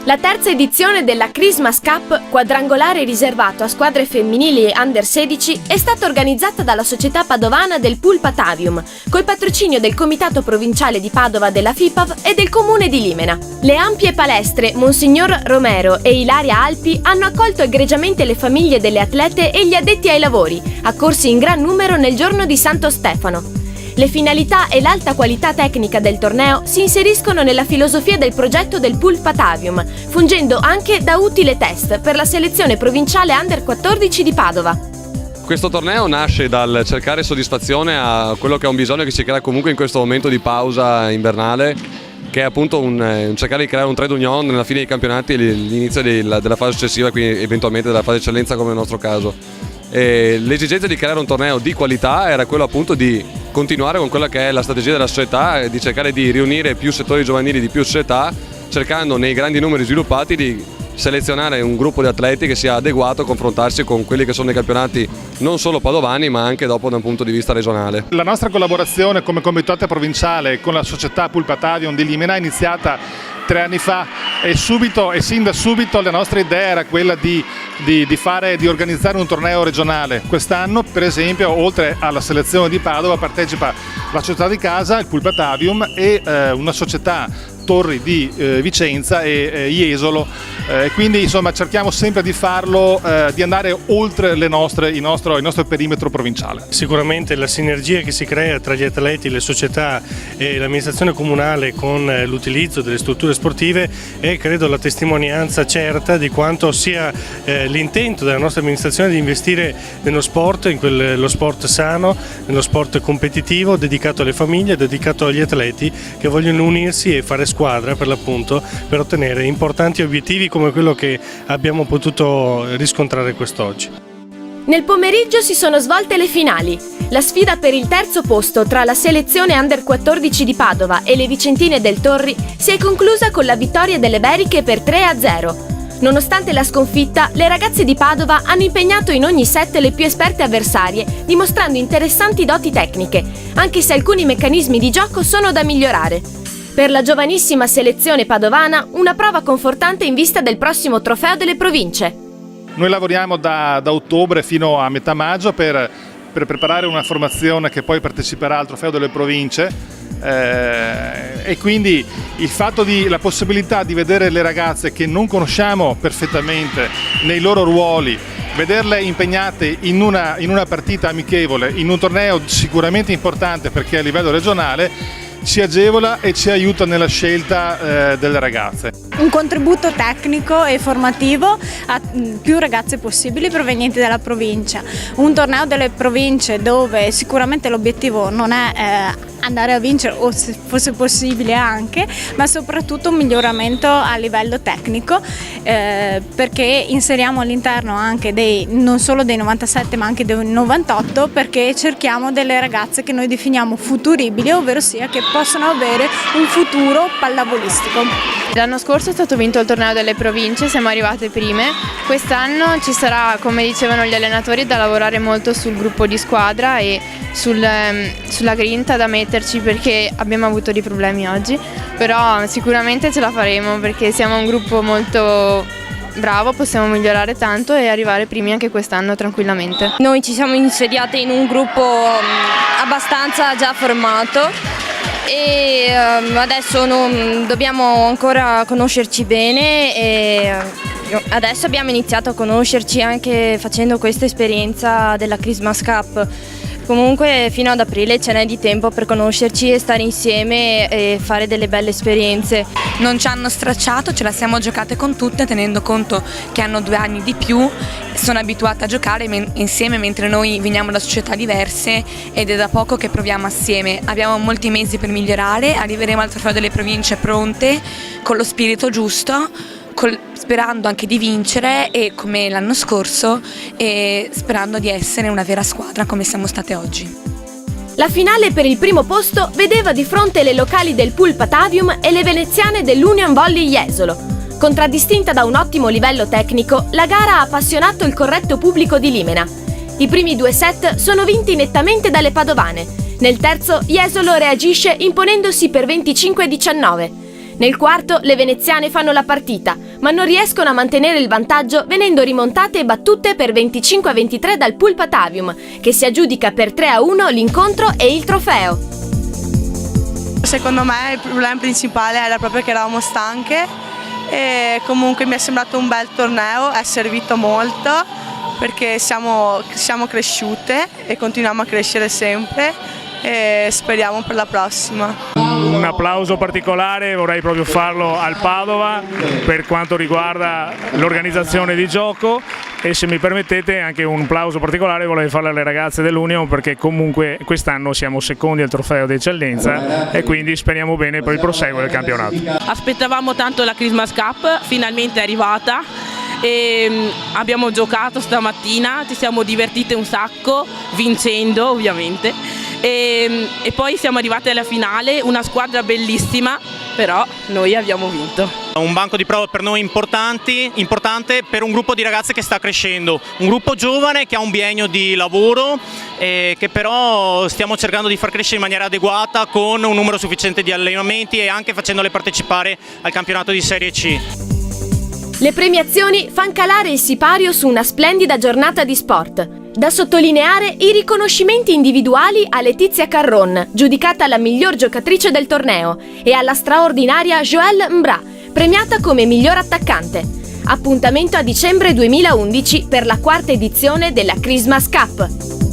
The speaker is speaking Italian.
La terza edizione della Christmas Cup, quadrangolare riservato a squadre femminili e under 16, è stata organizzata dalla società padovana del Pool Patavium, col patrocinio del Comitato Provinciale di Padova della FIPAV e del Comune di Limena. Le ampie palestre Monsignor Romero e Ilaria Alpi hanno accolto egregiamente le famiglie delle atlete e gli addetti ai lavori, accorsi in gran numero nel giorno di Santo Stefano. Le finalità e l'alta qualità tecnica del torneo si inseriscono nella filosofia del progetto del Pool Patavium, fungendo anche da utile test per la selezione provinciale Under 14 di Padova. Questo torneo nasce dal cercare soddisfazione a quello che è un bisogno che si crea comunque in questo momento di pausa invernale, che è appunto un cercare di creare un trade union nella fine dei campionati e l'inizio della fase successiva, quindi eventualmente della fase eccellenza come nel nostro caso. E l'esigenza di creare un torneo di qualità era quello appunto di continuare con quella che è la strategia della società, di cercare di riunire più settori giovanili di più società, cercando nei grandi numeri sviluppati di selezionare un gruppo di atleti che sia adeguato a confrontarsi con quelli che sono i campionati non solo padovani ma anche dopo da un punto di vista regionale. La nostra collaborazione come comitato provinciale con la società Pool Patavium di Limena è iniziata 3 anni fa e sin da subito la nostra idea era quella di organizzare un torneo regionale. Quest'anno per esempio oltre alla selezione di Padova partecipa la società di casa, il Pool Patavium e una società Torri di Vicenza e Jesolo, quindi insomma cerchiamo sempre di farlo, di andare oltre il nostro perimetro provinciale. Sicuramente la sinergia che si crea tra gli atleti, le società e l'amministrazione comunale con l'utilizzo delle strutture sportive è credo la testimonianza certa di quanto sia l'intento della nostra amministrazione di investire nello sport, lo sport sano, nello sport competitivo, dedicato alle famiglie, dedicato agli atleti che vogliono unirsi e fare squadra per l'appunto per ottenere importanti obiettivi come quello che abbiamo potuto riscontrare quest'oggi. Nel pomeriggio si sono svolte le finali. La sfida per il terzo posto tra la selezione Under 14 di Padova e le vicentine del Torri si è conclusa con la vittoria delle Beriche per 3-0. Nonostante la sconfitta, le ragazze di Padova hanno impegnato in ogni set le più esperte avversarie, dimostrando interessanti doti tecniche, anche se alcuni meccanismi di gioco sono da migliorare. Per la giovanissima selezione padovana, una prova confortante in vista del prossimo trofeo delle province. Noi lavoriamo da ottobre fino a metà maggio per preparare una formazione che poi parteciperà al trofeo delle province e quindi la possibilità di vedere le ragazze che non conosciamo perfettamente nei loro ruoli, vederle impegnate in una partita amichevole, in un torneo sicuramente importante perché a livello regionale, ci agevola e ci aiuta nella scelta delle ragazze. Un contributo tecnico e formativo a più ragazze possibili provenienti dalla provincia. Un torneo delle province dove sicuramente l'obiettivo non è andare a vincere o se fosse possibile anche, ma soprattutto un miglioramento a livello tecnico perché inseriamo all'interno anche non solo dei 97 ma anche dei 98 perché cerchiamo delle ragazze che noi definiamo futuribili, ovvero sia che possono avere un futuro pallavolistico. L'anno scorso è stato vinto il torneo delle province, siamo arrivate prime. Quest'anno ci sarà, come dicevano gli allenatori, da lavorare molto sul gruppo di squadra e sulla grinta da metterci perché abbiamo avuto dei problemi oggi, però sicuramente ce la faremo perché siamo un gruppo molto bravo, possiamo migliorare tanto e arrivare primi anche quest'anno tranquillamente. Noi ci siamo insediate in un gruppo abbastanza già formato e adesso dobbiamo ancora conoscerci bene e adesso abbiamo iniziato a conoscerci anche facendo questa esperienza della Christmas Cup. Comunque fino ad aprile ce n'è di tempo per conoscerci e stare insieme e fare delle belle esperienze. Non ci hanno stracciato, ce la siamo giocate con tutte tenendo conto che hanno 2 anni di più, sono abituate a giocare insieme mentre noi veniamo da società diverse ed è da poco che proviamo assieme. Abbiamo molti mesi per migliorare, arriveremo al trofeo delle province pronte, con lo spirito giusto, sperando anche di vincere e come l'anno scorso e sperando di essere una vera squadra come siamo state oggi. La finale per il primo posto vedeva di fronte le locali del Pool Patavium e le veneziane dell'Union Volley Jesolo. Contraddistinta da un ottimo livello tecnico, la gara ha appassionato il corretto pubblico di Limena. I primi 2 set sono vinti nettamente dalle padovane. Nel terzo Jesolo reagisce imponendosi per 25-19. Nel quarto le veneziane fanno la partita, ma non riescono a mantenere il vantaggio venendo rimontate e battute per 25-23 dal Pool Patavium, che si aggiudica per 3-1 l'incontro e il trofeo. Secondo me il problema principale era proprio che eravamo stanche e comunque mi è sembrato un bel torneo, è servito molto perché siamo cresciute e continuiamo a crescere sempre e speriamo per la prossima. Un applauso particolare vorrei proprio farlo al Padova per quanto riguarda l'organizzazione di gioco e, se mi permettete, anche un applauso particolare vorrei farlo alle ragazze dell'Union, perché comunque quest'anno siamo secondi al trofeo di eccellenza e quindi speriamo bene per il proseguo del campionato. Aspettavamo tanto la Christmas Cup, finalmente è arrivata e abbiamo giocato stamattina, ci siamo divertite un sacco, vincendo ovviamente. E poi siamo arrivati alla finale, una squadra bellissima, però noi abbiamo vinto. Un banco di prova per noi importante per un gruppo di ragazze che sta crescendo, un gruppo giovane che ha un biennio di lavoro e che però stiamo cercando di far crescere in maniera adeguata con un numero sufficiente di allenamenti e anche facendole partecipare al campionato di Serie C. Le premiazioni fan calare il sipario su una splendida giornata di sport. Da sottolineare i riconoscimenti individuali a Letizia Carron, giudicata la miglior giocatrice del torneo, e alla straordinaria Joelle Mbra, premiata come miglior attaccante. Appuntamento a dicembre 2011 per la quarta edizione della Christmas Cup.